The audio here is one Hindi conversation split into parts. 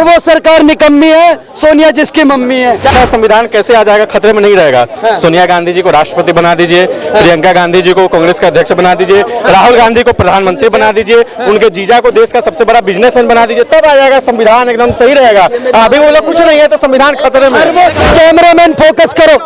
और वो सरकार निकम्मी है, सोनिया जिसकी मम्मी है। क्या संविधान कैसे आ जाएगा, खतरे में नहीं रहेगा? सोनिया गांधी जी को राष्ट्रपति बना दीजिए, प्रियंका गांधी जी को कांग्रेस का अध्यक्ष बना दीजिए, राहुल गांधी को प्रधानमंत्री बना दीजिए, उनके जीजा को देश का सबसे बड़ा बिजनेसमैन बना दीजिए, तब आ जाएगा संविधान, एकदम सही रहेगा। अभी वो लोग कुछ नहीं है तो संविधान खतरे में। कैमरामैन फोकस करो,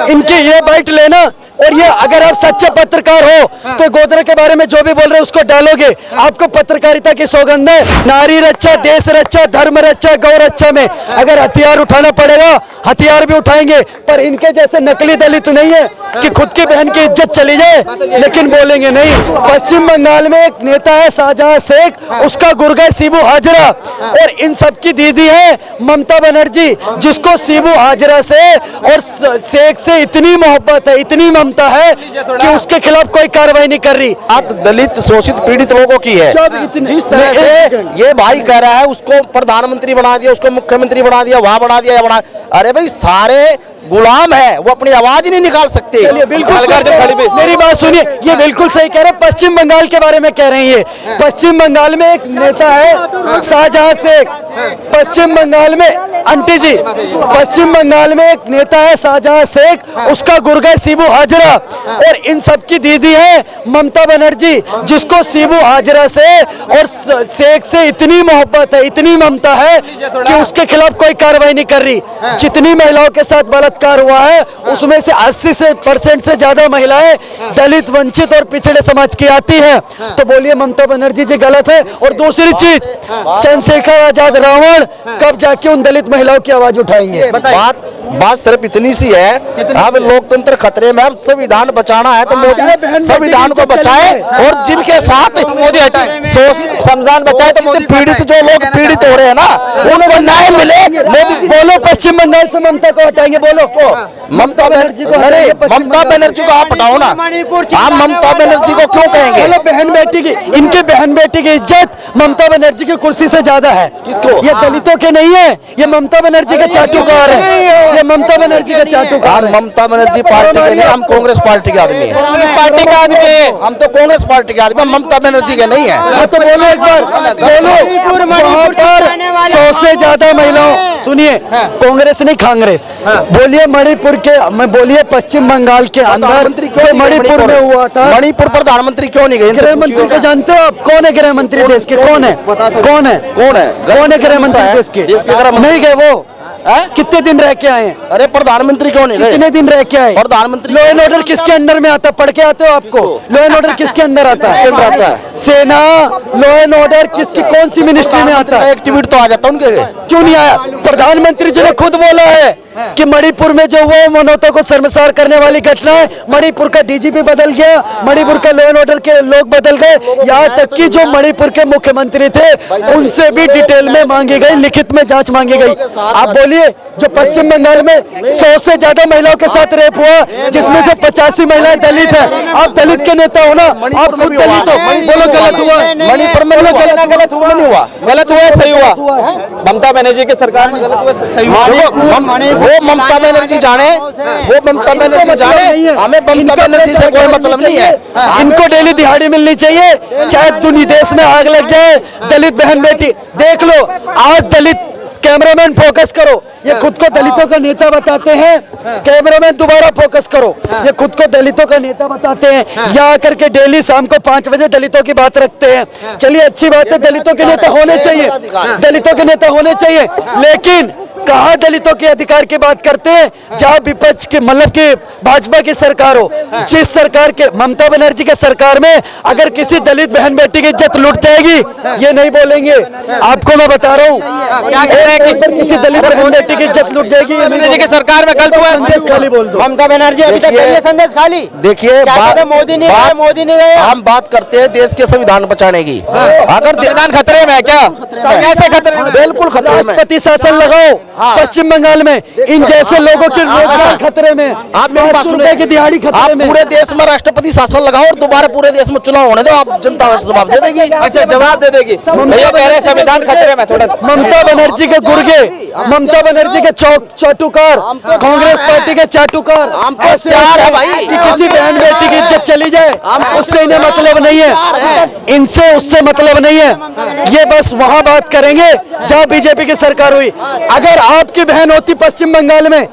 इनकी ये बाइट लेना, और ये अगर आप सच्चे पत्रकार हो तो गोदरे के बारे में जो भी बोल रहे हैं उसको डालोगे। आपको पत्रकारिता की सौगंध है। नारी रक्षा, देश रक्षा, धर्म रक्षा, गौ रक्षा में अगर हथियार उठाना पड़ेगा हथियार भी उठाएंगे, पर इनके जैसे नकली दलित नहीं है कि खुद की बहन की इज्जत चली जाए लेकिन बोलेंगे नहीं। पश्चिम बंगाल में एक नेता है शाहजहां शेख, उसका गुर्गा शिबू हाजरा, और इन सब की दीदी है ममता बनर्जी, जिसको शिबू हाजरा से और शेख से इतनी मोहब्बत है, इतनी ममता है कि उसके खिलाफ कोई कार्रवाई नहीं कर रही। बात दलित शोषित पीड़ित लोगों की है। जिस तरह से ये भाई कह रहा है उसको प्रधानमंत्री बना दिया, उसको मुख्यमंत्री बना दिया, वहां बना दिया, बना, अरे भाई सारे गुलाम है, वो अपनी आवाज ही नहीं निकाल सकते। बिल्कुल मेरी बात सुनिए, ये बिल्कुल सही कह रहे हैं। पश्चिम बंगाल के बारे में कह रही है। पश्चिम बंगाल में एक नेता है शाहजहां शेख, पश्चिम बंगाल में आंटी जी, पश्चिम बंगाल में एक नेता है शाहजहां शेख, उसका गुर्गा शिबू हाजरा, और इन सब की दीदी है ममता बनर्जी, जिसको शिबू हाजरा से और शेख से इतनी मोहब्बत है, इतनी ममता है कि उसके खिलाफ कोई कार्रवाई नहीं कर रही। जितनी महिलाओं के साथ बलात्कार हुआ है उसमें से 80% से ज्यादा महिलाएं दलित, वंचित और पिछड़े समाज की आती हैं। तो बोलिए ममता बनर्जी जी गलत है? और दूसरी चीज, चंद्रशेखर आजाद रावण कब जाके उन दलित महिलाओं की आवाज उठाएंगे? बात सिर्फ इतनी सी है, अब लोकतंत्र खतरे में, अब संविधान बचाना है तो मोदी संविधान को बचाए, और जिनके साथ मोदी शोषित संविधान बचाए तो मोदी पीड़ित, जो लोग पीड़ित हो रहे हैं ना उनको न्याय मिले। मोदी बोलो पश्चिम बंगाल से ममता को हटाएंगे, बोलो ममता बनर्जी को, ममता बनर्जी को आप हटाओ ना, आप ममता बनर्जी को क्यों कहेंगे? बोलो बहन बेटी की, इनके बहन बेटी की इज्जत ममता बनर्जी की कुर्सी से ज्यादा है। किसको? ये दलितों के नहीं है, ये ममता बनर्जी के चाटुकार है, ये ममता बनर्जी का चाटुकार। ममता बनर्जी पार्टी के नहीं, हम कांग्रेस पार्टी के आदमी हैं, पार्टी का आदमी है, हम तो कांग्रेस पार्टी के आदमी, ममता बनर्जी के नहीं है। तो बोलो एक बार, बोलो वहाँ पर 100 से ज्यादा महिलाओं, सुनिए कांग्रेस नहीं कांग्रेस, बोलिए मणिपुर के, मैं बोलिए पश्चिम बंगाल के अंदर जो मणिपुर में हुआ था, मणिपुर प्रधानमंत्री क्यों नहीं गए? गृह मंत्री को जानते हो आप? कौन है गृह मंत्री देश के? कौन है? कौन है? कौन है गृह मंत्री देश के? नहीं गए वो? कितने दिन रह के आए? अरे प्रधानमंत्री क्यों नहीं गए? कितने दिन रह के आए? प्रधानमंत्री। लॉ एंड ऑर्डर किसके अंडर में आता? पढ़ के आते हो आपको? लॉ एंड ऑर्डर किसके अंदर आता है? सेना, लॉ एंड ऑर्डर किसकी, कौन सी मिनिस्ट्री में आता है? एक्टिविटी तो आ जाता उनके, क्यों नहीं आया? प्रधानमंत्री जी ने खुद बोला है कि मणिपुर में जो वो मानवता को शर्मसार करने वाली घटना है, मणिपुर का डीजीपी बदल गया, मणिपुर का लॉ एंड ऑर्डर के लोग बदल गए, यहाँ तक कि जो मणिपुर के मुख्यमंत्री थे उनसे भी डिटेल में मांगी गई, लिखित में जांच मांगी गई। आप बोलिए जो पश्चिम बंगाल में 100 से ज्यादा महिलाओं के साथ रेप हुआ, जिसमें से 85 महिलाएं दलित है, आप दलित के नेता हो ना, आप खुद दलित हो, बोलो गलत हुआ? मणिपुर में गलत हुआ नहीं हुआ? गलत हुआ, सही हुआ? ममता बनर्जी की सरकार में गलत हुआ, सही हुआ? वो ममता बनर्जी जाने, वो ममता बनर्जी जाने, हमें ममता बनर्जी से कोई मतलब नहीं है। इनको डेली दिहाड़ी मिलनी चाहिए, चाहे दुनिया देश में आग लग जाए। दलित बहन बेटी देख लो, आज दलित, कैमरामैन फोकस करो, ये खुद को दलितों का नेता बताते हैं। कैमरामैन दोबारा फोकस करो, ये खुद को दलितों का नेता बताते हैं, यहाँ आकर के डेली शाम को 5 बजे दलितों की बात रखते हैं। चलिए अच्छी बात है, दलितों के नेता होने चाहिए, दलितों के नेता होने चाहिए, लेकिन कहाँ दलितों के अधिकार की बात करते हैं जहाँ विपक्ष के, मतलब कि भाजपा की सरकार हो। जिस सरकार के, ममता बनर्जी के सरकार में अगर किसी दलित बहन बेटी की इज्जत लूट जाएगी, ये नहीं बोलेंगे, आपको मैं बता रहा हूँ, किसी दलित बहन बेटी की इज्जत लूट जाएगी, ये की सरकार में गलत हुआ। संदेश खाली बोल दो, ममता बनर्जी अभी तक ये संदेश खाली। देखिए मोदी नहीं गए, मोदी नहीं गए। हम बात करते हैं देश के संविधान बचाने की, अगर संविधान खतरे में है क्या? कैसे खतरे में? बिल्कुल खतरे में। राष्ट्रपति शासन लगाओ पश्चिम बंगाल में, इन जैसे लोगों के रोजगार खतरे में, आप मेरी बात सुनिए, की दिहाड़ी खतरे में। पूरे देश में राष्ट्रपति शासन लगाओ और दोबारा पूरे देश में चुनाव होने दो, आप जनता जवाब दे देगी। अच्छा जवाब दे देगी। भैया कह रहे हैं संविधान खतरे में, थोड़ा ममता ममता बनर्जी के गुर्गे, ममता बनर्जी के चाटुकार, कांग्रेस पार्टी के चाटुकार ऐसे है भाई कि किसी बहन बेटी की इज्जत चली जाए उससे इन्हें मतलब नहीं है, इनसे उससे मतलब नहीं है। ये बस वहां बात करेंगे जहां बीजेपी की सरकार हुई। अगर आपकी बहन होती पश्चिम बंगाल में,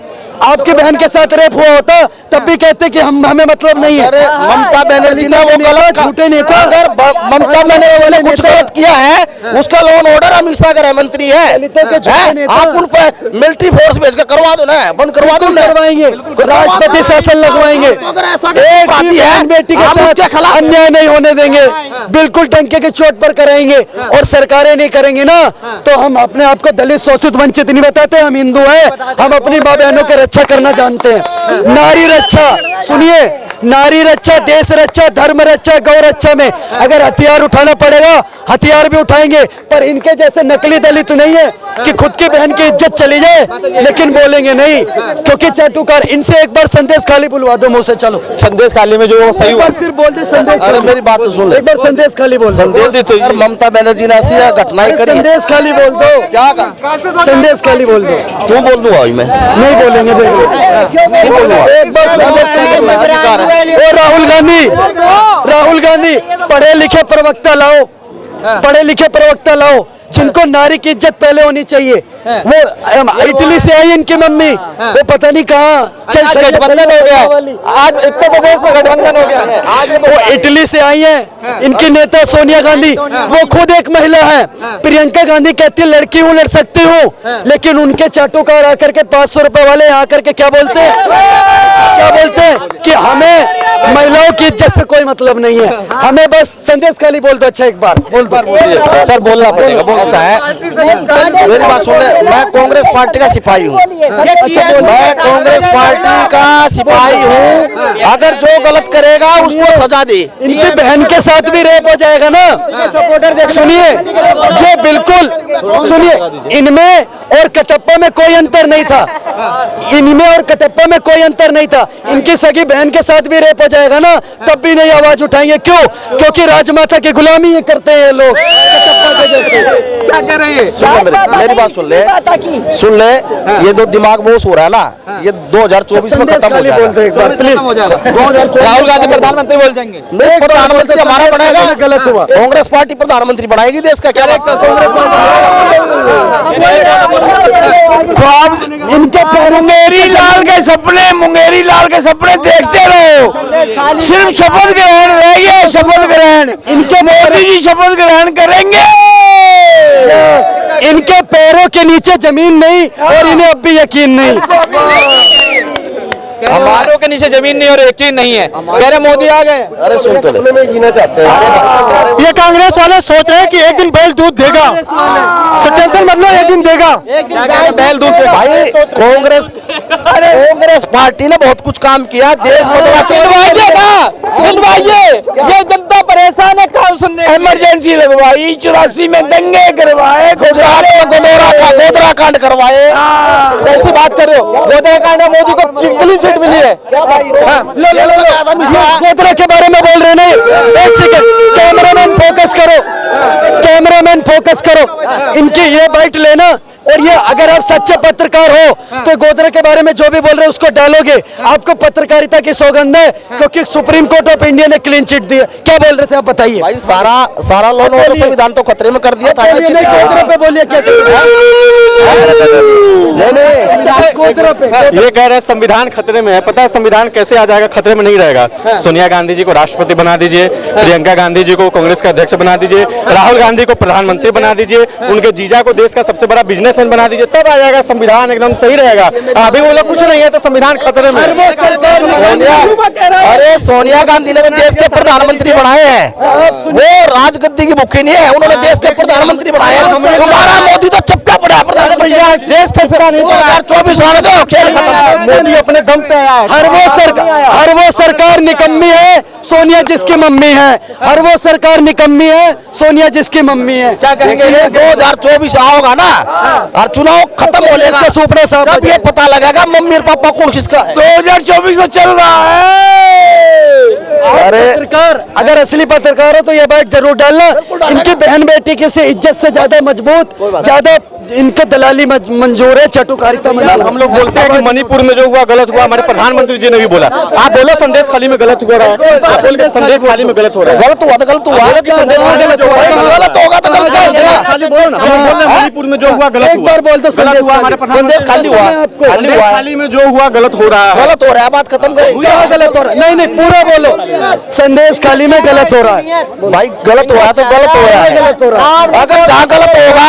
आपकी बहन के साथ रेप हुआ होता, तब भी कहते कि हमें मतलब नहीं है। अरे ममता बनर्जी ने वो गलत झूठे नेता, अगर ममता बनर्जी ने कुछ गलत किया है उसका law and order Amit Shah गृह मंत्री है, दलितों के झूठे नेता। आप उन पर मिलिट्री फोर्स भेज के करवा दो ना, बंद करवा दो ना, करवाएंगे, राष्ट्रपति शासन लगवाएंगे, एक भी बहन बेटी के साथ अन्याय नहीं होने देंगे, बिल्कुल टंके के चोट पर कराएंगे। और सरकारें नहीं करेंगी ना तो हम अपने आप को दलित शोषित वंचित नहीं बताते, हम हिंदू हैं, हम अपनी माँ बहनों के रक्षा करना जानते हैं। नारी रक्षा, सुनिए, नारी रक्षा, देश रक्षा, धर्म रक्षा, गौ रक्षा में अगर हथियार उठाना पड़ेगा हथियार भी उठाएंगे, पर इनके जैसे नकली दलित नहीं है कि खुद की बहन की इज्जत चली जाए लेकिन बोलेंगे नहीं, क्योंकि चाटुकार। इनसे एक बार संदेश खाली बुलवा दो मुंह से, चलो संदेश खाली में जो सही हुआ फिर बोल दे संदेश। अरे मेरी बात तो सुन ले, एक बार संदेश खाली बोल दो। संदेश अगर ममता बनर्जी ने ऐसी घटनाएं करी, संदेश खाली बोल दो, क्या संदेश खाली बोल दो। क्यों बोल दूंगा मैं, नहीं बोलेंगे, देख लो, नहीं बोलूंगा। एक बार संदेश खाली बोल दो। और राहुल गांधी पढ़े लिखे प्रवक्ता लाओ, पढ़े लिखे प्रवक्ता लाओ जिनको नारी की इज्जत पहले होनी चाहिए। वो इटली से आई इनकी मम्मी, वो पता नहीं कहाँ चल गठबंधन हो गया, आज उत्तर प्रदेश में गठबंधन हो गया है। आज वो इटली से आई हैं, इनकी नेता सोनिया गांधी, वो खुद एक महिला है। प्रियंका गांधी कहती है लड़की हूँ, लड़ सकती हूँ, लेकिन उनके चाटुकार आकर के 500 रुपए वाले यहाँ करके क्या बोलते हैं, क्या बोलते हैं कि हमें महिलाओं की इज्जत से कोई मतलब नहीं है, हमें बस संदेश खाली बोल दो। अच्छा एक बार बोल दो सर, बोलना पड़ेगा। ऐसा है, मेरी बात सुन ले, मैं कांग्रेस पार्टी का सिपाही हूँ, मैं कांग्रेस पार्टी का सिपाही हूँ। अगर जो गलत करेगा उसको सजा दे। इनकी बहन के साथ भी रेप हो जाएगा ना, सुनिए, जो बिल्कुल सुनिए, इनमें और कटप्पा में कोई अंतर नहीं था, इनमें और कटप्पा में कोई अंतर नहीं था। इनकी सगी बहन के साथ भी रेप हो जाएगा ना, तब भी नहीं आवाज उठाएंगे। क्यों? क्योंकि राजमाता की गुलामी ये करते हैं लोग, कटप्पा के जैसे। क्या कह रहे हैं? सुन ले मेरी बात सुन ले, सुन ले, ये जो दिमाग वोश हो रहा है ना, ये 2024 में खत्म हो जाएगा। राहुल गांधी प्रधानमंत्री बोल जाएंगे, नहीं, प्रधानमंत्री हमारा बनेगा, गलत हुआ। कांग्रेस पार्टी प्रधानमंत्री बनाएगी देश का, क्या बात इनके मुंगेरी लाल के सपने, मुंगेरी लाल के सपने देखते रहो, सिर्फ शपथ ग्रहण रह गया, शपथ ग्रहण। इनके मोदी जी शपथ ग्रहण करेंगे, इनके पैरों के नीचे जमीन नहीं और इन्हें अब भी यकीन नहीं। हमारों के नीचे जमीन नहीं और यकीन नहीं है, कह रहे मोदी आ गए। अरे सुन तो ले, जीना चाहते हैं। ये कांग्रेस वाले सोच रहे हैं कि एक दिन बैल दूध देगा, तो टेंशन मत लो, एक दिन देगा। बैल दूध के भाई, कांग्रेस पार्टी ने बहुत कुछ काम किया, देश ये जनता परेशान है, काम सुनने इमरजेंसी लगवाई, 84 में दंगे करवाए, गुजरात में गोधरा कांड करवाए। ऐसी बात कर रहे हो, गोधरा कांड में मोदी को क्लीन चिट मिली है, क्या बात? गोधरा के बारे में बोल रहे नहीं, एक सेकंड, कैमरामैन फोकस करो, कैमरामैन फोकस करो, इनकी ये बाइट लेना। और ये अगर आप सच्चे पत्रकार हो तो गोधरा के बारे में जो भी बोल रहे हैं उसको डालोगे, आपको पत्रकारिता की सौगंध है, क्योंकि सुप्रीम कोर्ट ऑफ इंडिया ने क्लीन चिट दी है। क्या बोल रहे थे आप, बताइए भाई, सारा लॉ एंड ऑर्डर संविधान तो खतरे में कर दिया था। गोधरा पे बोलिए, क्या गोधरा पे ये कह रहे हैं संविधान खतरे में है। पता है संविधान कैसे आ जाएगा, खतरे में नहीं रहेगा। सोनिया गांधी जी को राष्ट्रपति बना दीजिए, प्रियंका गांधी जी को कांग्रेस का अध्यक्ष बना दीजिए, राहुल गांधी को प्रधानमंत्री बना दीजिए, उनके जीजा को देश का सबसे बड़ा बिजनेसमैन बना दीजिए, तब आ जाएगा संविधान, एकदम सही रहेगा। अभी वो लोग कुछ नहीं है तो संविधान खतरे में। अरे सोनिया गांधी ने तो देश के प्रधानमंत्री बनाए हैं, वो राजगद्दी की भूखी नहीं है, उन्होंने देश के प्रधानमंत्री बनाए हैं। हमारा मोदी तो चपटा पड़ा है प्रधानमंत्री, देश के 2024 आने दो, खेल खत्म। मोदी अपने दम पे आया है। हर वो सरकार निकम्मी है, सोनिया जिसकी मम्मी है। हर वो सरकार निकम्मी है, सोनिया जिसकी मम्मी है। क्या कहेंगे, ये 2024 आओगा ना और चुनाव खत्म हो जाएगा, सुपड़ा साहब, तब ये पता लगेगा मम्मी और पापा कौन किसका है। 2024 में चल रहा है। अरे पत्रकार, अगर असली पत्रकार हो तो ये बात जरूर डालना, इनकी बहन बेटी की से इज्जत से ज्यादा मजबूत, इनको दलाली मंजूर है, चटुकारिता मंजूर है। हम लोग बोलते हैं कि मणिपुर में जो हुआ गलत हुआ, हमारे प्रधानमंत्री जी ने भी बोला। आप बोलो संदेश खाली में गलत हो रहा है, आप बोल के संदेश खाली में गलत हो रहा है। गलत हुआ तो गलत हुआ, संदेश खाली में जो हुआ है, गलत होगा तो गलत कहेंगे ना। खाली बोलो ना, हम बोल रहे हैं मणिपुर में जो हुआ गलत एक हुआ। बार बोल दो गलत हुआ, हमारे संदेश खाली हुआ, खाली संदेश हुआ है, खाली में जो हुआ गलत हो रहा है। गलत हो रहा है, बात खत्म करें। क्या गलत हो रहा है? नहीं नहीं, पूरा बोलो। संदेश खाली में गलत हो रहा है। भाई गलत हो रहा है तो गलत हो रहा है, गलत हो रहा है। अगर जहाँ गलत होगा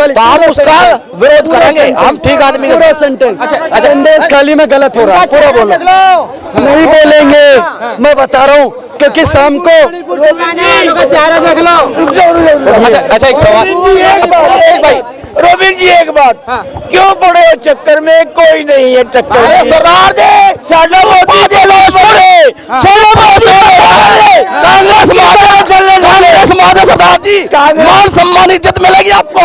तो हम उसका विरोध करेंगे, हम ठीक आदमी के पूरा साथ। सेंटेंस, संदेश खाली में गलत हो रहा है, पूरा बोलो। नहीं बोलेंगे, मैं बता रहा हूँ, क्योंकि शाम को अच्छा एक सवाल भाई, रोबिन जी एक बात, क्यों पड़े हो चक्कर में? कोई नहीं है चक्कर अरे में। सरदार जी साडा मोदी जी लोग पड़े, कांग्रेस महाजन सरदार जी, मान सम्मान इज्जत मिलेगी आपको।